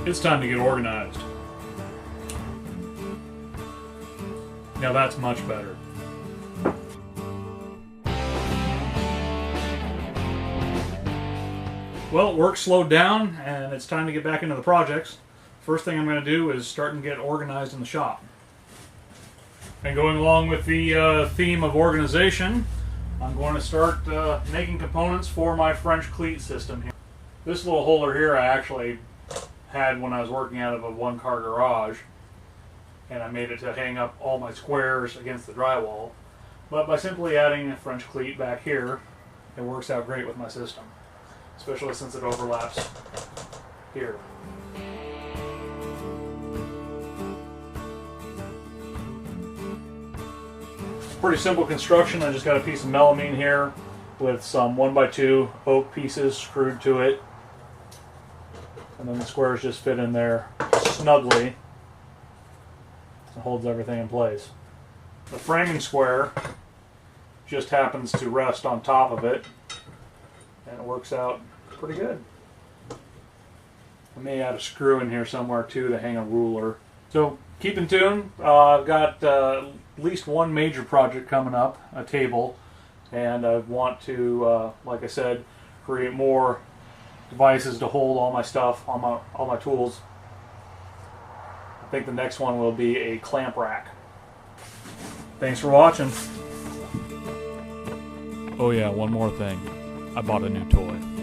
It's time to get organized. Now that's much better. Well, work slowed down and it's time to get back into the projects. First thing I'm going to do is start and get organized in the shop. And going along with the theme of organization, I'm going to start making components for my French cleat system here. This little holder here I actually had when I was working out of a one-car garage, and I made it to hang up all my squares against the drywall. But by simply adding a French cleat back here, it works out great with my system, especially since it overlaps here. Pretty simple construction. I just got a piece of melamine here with some 1x2 oak pieces screwed to it, and then the squares just fit in there snugly. It holds everything in place. The framing square just happens to rest on top of it, and it works out pretty good. I may add a screw in here somewhere too to hang a ruler. So keep in tune. I've got at least one major project coming up, a table, and I want to, like I said, create more devices to hold all my stuff, all my tools. I think the next one will be a clamp rack. Thanks for watching. Oh yeah, one more thing. I bought a new toy.